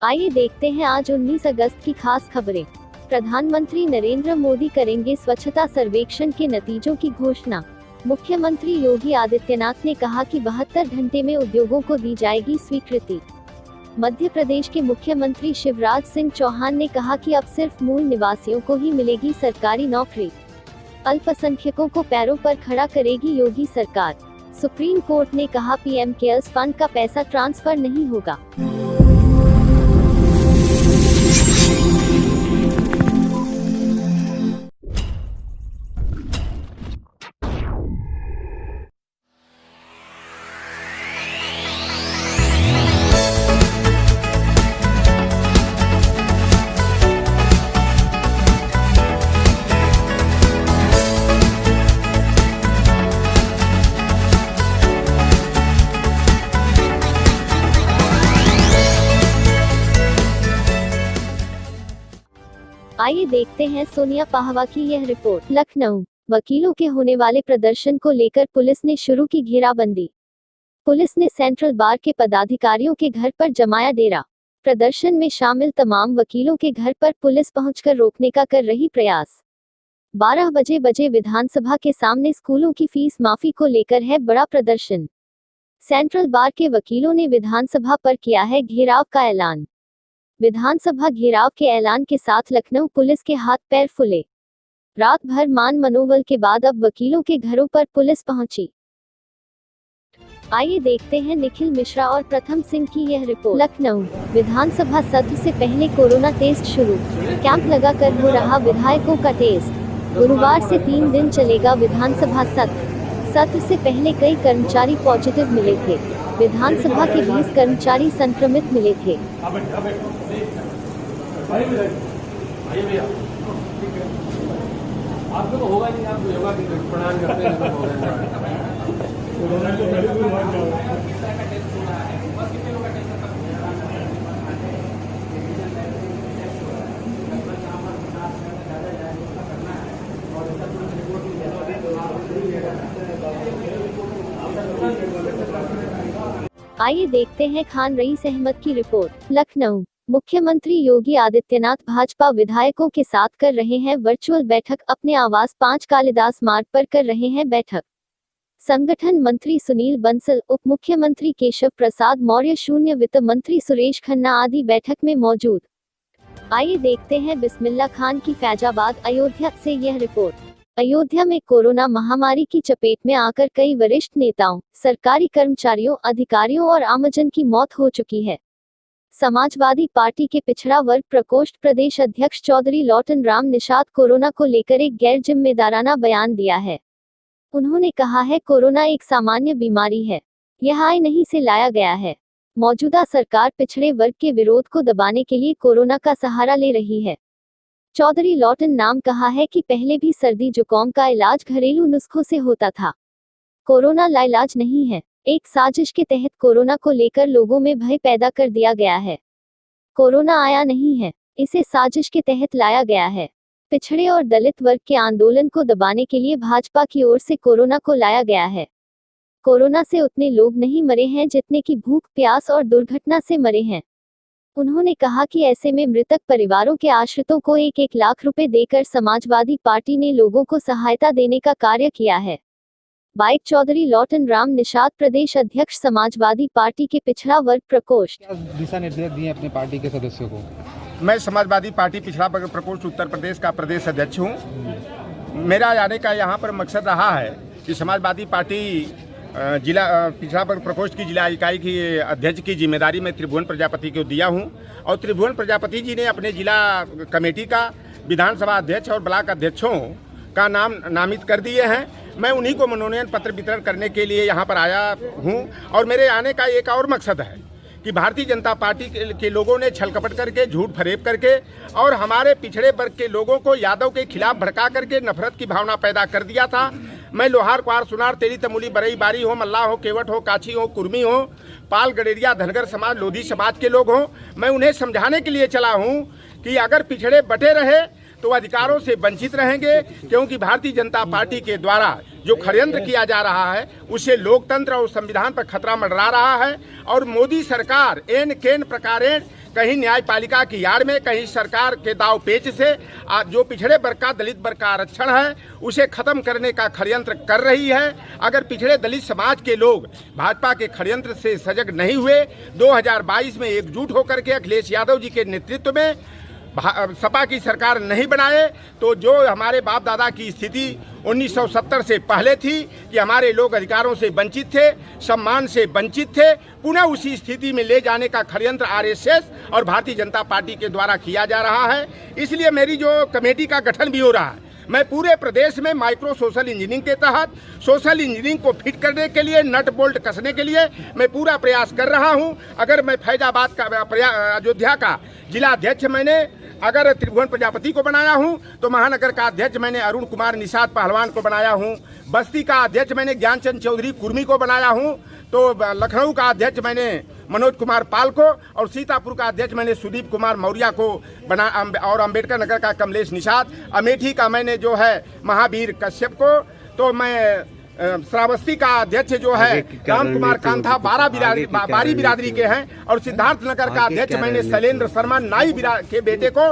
आइए देखते हैं आज 19 अगस्त की खास खबरें। प्रधानमंत्री नरेंद्र मोदी करेंगे स्वच्छता सर्वेक्षण के नतीजों की घोषणा। मुख्यमंत्री योगी आदित्यनाथ ने कहा कि 72 घंटे में उद्योगों को दी जाएगी स्वीकृति। मध्य प्रदेश के मुख्यमंत्री शिवराज सिंह चौहान ने कहा कि अब सिर्फ मूल निवासियों को ही मिलेगी सरकारी नौकरी। अल्पसंख्यकों को पैरों पर खड़ा करेगी योगी सरकार। सुप्रीम कोर्ट ने कहा पीएम केयर्स फंड का पैसा ट्रांसफर नहीं होगा। आइए देखते हैं सोनिया पाहवा की यह रिपोर्ट। लखनऊ, वकीलों के होने वाले प्रदर्शन को लेकर पुलिस ने शुरू की घेराबंदी। पुलिस ने सेंट्रल बार के पदाधिकारियों के घर पर जमाया डेरा। प्रदर्शन में शामिल तमाम वकीलों के घर पर पुलिस पहुंचकर रोकने का कर रही प्रयास। 12 बजे विधानसभा के सामने स्कूलों की फीस माफी को लेकर है बड़ा प्रदर्शन। सेंट्रल बार के वकीलों ने विधानसभा पर किया है घेराव का ऐलान। विधानसभा घेराव के ऐलान के साथ लखनऊ पुलिस के हाथ पैर फूले। रात भर मान मनोबल के बाद अब वकीलों के घरों पर पुलिस पहुंची। आइए देखते हैं निखिल मिश्रा और प्रथम सिंह की यह रिपोर्ट। लखनऊ, विधानसभा सत्र से पहले कोरोना टेस्ट शुरू। कैंप लगाकर हो रहा विधायकों का टेस्ट। गुरुवार से 3 दिन चलेगा विधानसभा सत्र। सत्र से पहले कई कर्मचारी पॉजिटिव मिले थे। विधानसभा के 20 कर्मचारी संक्रमित मिले थे। आपको तो होगा नहीं, आप योगा की प्रणाम करते हैं तो आइए देखते हैं खान रईस अहमद की रिपोर्ट। लखनऊ, मुख्यमंत्री योगी आदित्यनाथ भाजपा विधायकों के साथ कर रहे हैं वर्चुअल बैठक। अपने आवास 5 कालिदास मार्ग पर कर रहे हैं बैठक। संगठन मंत्री सुनील बंसल, उप मुख्यमंत्री केशव प्रसाद मौर्य, शून्य वित्त मंत्री सुरेश खन्ना आदि बैठक में मौजूद। आइए देखते हैं बिस्मिल्ला खान की फैजाबाद अयोध्या से यह रिपोर्ट। अयोध्या में कोरोना महामारी की चपेट में आकर कई वरिष्ठ नेताओं, सरकारी कर्मचारियों, अधिकारियों और आमजन की मौत हो चुकी है। समाजवादी पार्टी के पिछड़ा वर्ग प्रकोष्ठ प्रदेश अध्यक्ष चौधरी लौटन राम निषाद कोरोना को लेकर एक गैर जिम्मेदाराना बयान दिया है। उन्होंने कहा है कोरोना एक सामान्य बीमारी है, यह आय नहीं से लाया गया है। मौजूदा सरकार पिछड़े वर्ग के विरोध को दबाने के लिए कोरोना का सहारा ले रही है। चौधरी लौटन नाम कहा है कि पहले भी सर्दी जुकाम का इलाज घरेलू नुस्खों से होता था। कोरोना लाइलाज नहीं है। एक साजिश के तहत कोरोना को लेकर लोगों में भय पैदा कर दिया गया है। कोरोना आया नहीं है, इसे साजिश के तहत लाया गया है। पिछड़े और दलित वर्ग के आंदोलन को दबाने के लिए भाजपा की ओर से कोरोना को लाया गया है। कोरोना से उतने लोग नहीं मरे हैं जितने की भूख, प्यास और दुर्घटना से मरे हैं। उन्होंने कहा कि ऐसे में मृतक परिवारों के आश्रितों को 1-1 लाख रुपए देकर समाजवादी पार्टी ने लोगों को सहायता देने का कार्य किया है। बाइक चौधरी लौटन राम निषाद, प्रदेश अध्यक्ष समाजवादी पार्टी के पिछड़ा वर्ग प्रकोष्ठ। दिशा निर्देश दिए अपने पार्टी के सदस्यों को। मैं समाजवादी पार्टी पिछड़ा वर्ग प्रकोष्ठ उत्तर प्रदेश का प्रदेश अध्यक्ष हूँ। मेरा आने का यहाँ पर मकसद रहा है कि समाजवादी पार्टी जिला पिछड़ा वर्ग प्रकोष्ठ की जिला इकाई की अध्यक्ष की जिम्मेदारी मैं त्रिभुवन प्रजापति को दिया हूँ और त्रिभुवन प्रजापति जी ने अपने जिला कमेटी का विधानसभा अध्यक्ष और ब्लॉक अध्यक्षों का नाम नामित कर दिए हैं। मैं उन्हीं को मनोनयन पत्र वितरण करने के लिए यहाँ पर आया हूँ और मेरे आने का एक और मकसद है कि भारतीय जनता पार्टी के लोगों ने छल कपट करके, झूठ फरेब करके और हमारे पिछड़े वर्ग के लोगों को यादव के खिलाफ भड़का करके नफरत की भावना पैदा कर दिया था। मैं लोहार, क्वार, सुनार, तेली, तमुली, बरई, बारी हो, मल्लाह हो, केवट हो, काछी हो, कुर्मी हो, पाल, गडेरिया, धनगर समाज, लोधी समाज के लोग हों, मैं उन्हें समझाने के लिए चला हूँ कि अगर पिछड़े बटे रहे तो अधिकारों से वंचित रहेंगे, क्योंकि भारतीय जनता पार्टी के द्वारा जो षड्यंत्र किया जा रहा है उससे लोकतंत्र और संविधान पर खतरा मंडरा रहा है और मोदी सरकार एन केन प्रकारेण कहीं न्यायपालिका की आड़ में, कहीं सरकार के दाव पेच से जो पिछड़े वर्ग का, दलित वर्ग का आरक्षण है उसे खत्म करने का षड्यंत्र कर रही है। अगर पिछड़े दलित समाज के लोग भाजपा के षड्यंत्र से सजग नहीं हुए, 2022 में एकजुट होकर के अखिलेश यादव जी के नेतृत्व में सपा की सरकार नहीं बनाए, तो जो हमारे बाप दादा की स्थिति 1970 से पहले थी कि हमारे लोग अधिकारों से वंचित थे, सम्मान से वंचित थे, पुनः उसी स्थिति में ले जाने का षड्यंत्र आरएसएस और भारतीय जनता पार्टी के द्वारा किया जा रहा है। इसलिए मेरी जो कमेटी का गठन भी हो रहा है, मैं पूरे प्रदेश में माइक्रो सोशल इंजीनियरिंग के तहत सोशल इंजीनियरिंग को फिट करने के लिए, नट बोल्ट कसने के लिए मैं पूरा प्रयास कर रहा हूं। अगर मैं फैजाबाद का, अयोध्या का जिला अध्यक्ष मैंने अगर त्रिभुवन प्रजापति को बनाया हूं, तो महानगर का अध्यक्ष मैंने अरुण कुमार निषाद पहलवान को बनाया हूं, बस्ती का अध्यक्ष मैंने ज्ञानचंद चौधरी कुर्मी को बनाया हूं, तो लखनऊ का अध्यक्ष मैंने मनोज कुमार पाल को, और सीतापुर का अध्यक्ष मैंने सुदीप कुमार मौर्य को बना, और अम्बेडकर नगर का कमलेश निषाद, अमेठी का मैंने जो है महावीर कश्यप को, तो मैं श्रावस्ती का अध्यक्ष जो है राम कुमार कांथा बारी बिरादरी के हैं, और सिद्धार्थ नगर का अध्यक्ष मैंने शैलेंद्र शर्मा नाई के बेटे को,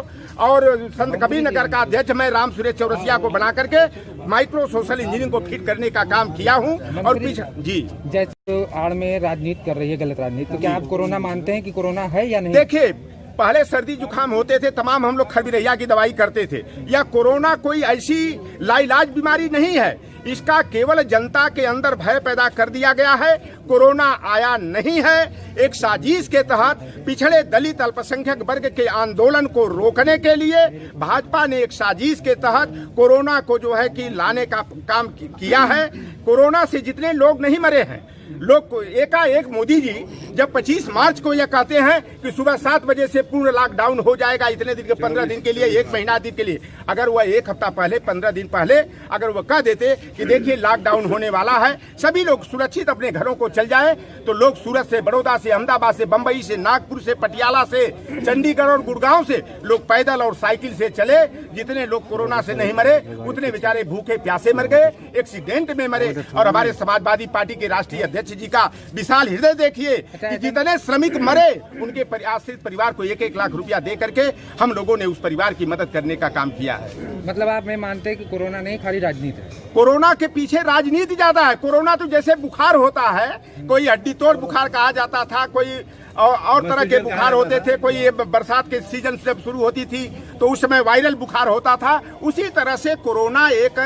और संत कबीर नगर का अध्यक्ष मैं राम सुरेश चौरसिया को बना करके माइक्रो सोशल इंजीनियरिंग को फिट करने का काम किया हूं। और पीछे जी जैसे आड़ में राजनीति कर रही है, गलत राजनीति, तो क्या आप कोरोना मानते हैं कि कोरोना है या नहीं? देखिए, पहले सर्दी जुकाम होते थे, तमाम हम लोग खरबिरैया की दवाई करते थे। या कोरोना कोई ऐसी लाइलाज बीमारी नहीं है, इसका केवल जनता के अंदर भय पैदा कर दिया गया है। कोरोना आया नहीं है, एक साजिश के तहत पिछड़े दलित अल्पसंख्यक वर्ग के आंदोलन को रोकने के लिए भाजपा ने एक साजिश के तहत कोरोना को जो है कि लाने का काम किया है। कोरोना से जितने लोग नहीं मरे हैं, लोग एकाएक मोदी जी जब 25 मार्च को यह कहते हैं कि सुबह 7 बजे से पूर्ण लॉकडाउन हो जाएगा, इतने दिन के 15 दिन के लिए, 1 महीना दिन के लिए, अगर वह 1 हफ्ता पहले, 15 दिन पहले अगर वह कह देते कि देखिए लॉकडाउन होने वाला है, सभी लोग सुरक्षित अपने घरों को चल जाए, तो लोग सूरत से, बड़ौदा से, अहमदाबाद से, बंबई से, नागपुर से, पटियाला से, चंडीगढ़ और गुड़गांव से लोग पैदल और साइकिल से चले। जितने लोग कोरोना से नहीं मरे उतने बेचारे भूखे प्यासे मर गए, एक्सीडेंट में मरे। और हमारे समाजवादी पार्टी के राष्ट्रीय अध्यक्ष जी का विशाल हृदय देखिए कि जितने श्रमिक मरे उनके आश्रित परिवार को 1-1 लाख रुपया दे करके हम लोगों ने उस परिवार की मदद करने का काम किया है। मतलब आप में मानते हैं कि कोरोना नहीं, खाली राजनीति है? कोरोना के पीछे राजनीति ज्यादा है। कोरोना तो जैसे बुखार होता है, कोई हड्डी तोड़ बुखार कहा जाता था, कोई और तरह के बुखार होते थे, कोई ये बरसात के सीजन से शुरू होती थी तो उस समय वायरल बुखार होता था, उसी तरह से कोरोना एक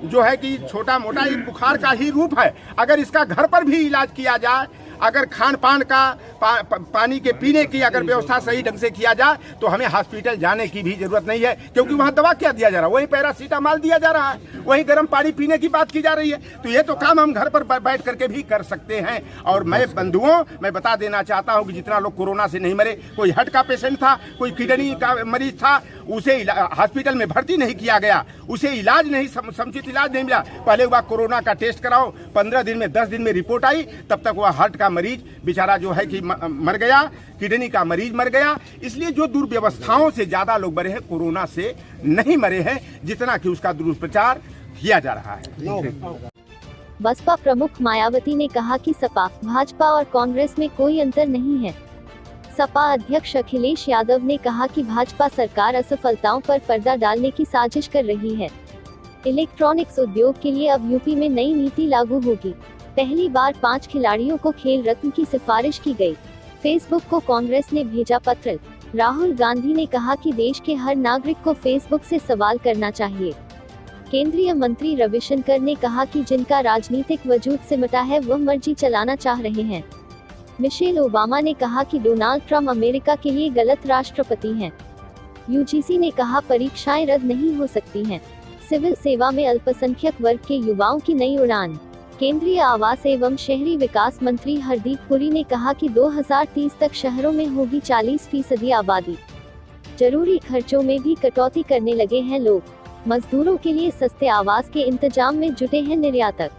जो है कि छोटा मोटा एक बुखार का ही रूप है। अगर इसका घर पर भी इलाज किया जाए, अगर खान पान का पानी के पीने की अगर व्यवस्था सही ढंग से किया जाए, तो हमें हॉस्पिटल जाने की भी जरूरत नहीं है, क्योंकि वहाँ दवा क्या दिया जा रहा है, वही पैरासीटामोल दिया जा रहा है, वही गर्म पानी पीने की बात की जा रही है। तो ये तो काम हम घर पर बैठ करके भी कर सकते हैं। और मैं बंधुओं, मैं बता देना चाहता हूँ कि जितना लोग कोरोना से नहीं मरे, कोई हार्ट का पेशेंट था, कोई किडनी का मरीज था, उसे हॉस्पिटल में भर्ती नहीं किया गया, उसे इलाज नहीं, समुचित इलाज नहीं मिला। पहले वह कोरोना का टेस्ट कराओ, 15 दिन में, 10 दिन में रिपोर्ट आई, तब तक वह हार्ट का मरीज बेचारा जो है कि मर गया, किडनी का मरीज मर गया। इसलिए जो दुर्व्यवस्थाओं से ज्यादा लोग मरे हैं, कोरोना से नहीं मरे हैं, जितना कि उसका दुष्प्रचार किया जा रहा है। बसपा प्रमुख मायावती ने कहा कि सपा, भाजपा और कांग्रेस में कोई अंतर नहीं है। सपा अध्यक्ष अखिलेश यादव ने कहा कि भाजपा सरकार असफलताओं पर पर्दा डालने की साजिश कर रही है। इलेक्ट्रॉनिक्स उद्योग के लिए अब यूपी में नई नीति लागू होगी। पहली बार 5 खिलाड़ियों को खेल रत्न की सिफारिश की गई। फेसबुक को कांग्रेस ने भेजा पत्र। राहुल गांधी ने कहा कि देश के हर नागरिक को फेसबुक से सवाल करना चाहिए। केंद्रीय मंत्री रविशंकर ने कहा कि जिनका राजनीतिक वजूद सिमटा है वह मर्जी चलाना चाह रहे हैं। मिशेल ओबामा ने कहा कि डोनाल्ड ट्रंप अमेरिका के लिए गलत राष्ट्रपति हैं। यूजीसी ने कहा परीक्षाएं रद्द नहीं हो सकती हैं। सिविल सेवा में अल्पसंख्यक वर्ग के युवाओं की नई उड़ान। केंद्रीय आवास एवं शहरी विकास मंत्री हरदीप पुरी ने कहा कि 2030 तक शहरों में होगी 40% आबादी। जरूरी खर्चों में भी कटौती करने लगे हैं लोग। मजदूरों के लिए सस्ते आवास के इंतजाम में जुटे हैं निर्यातक।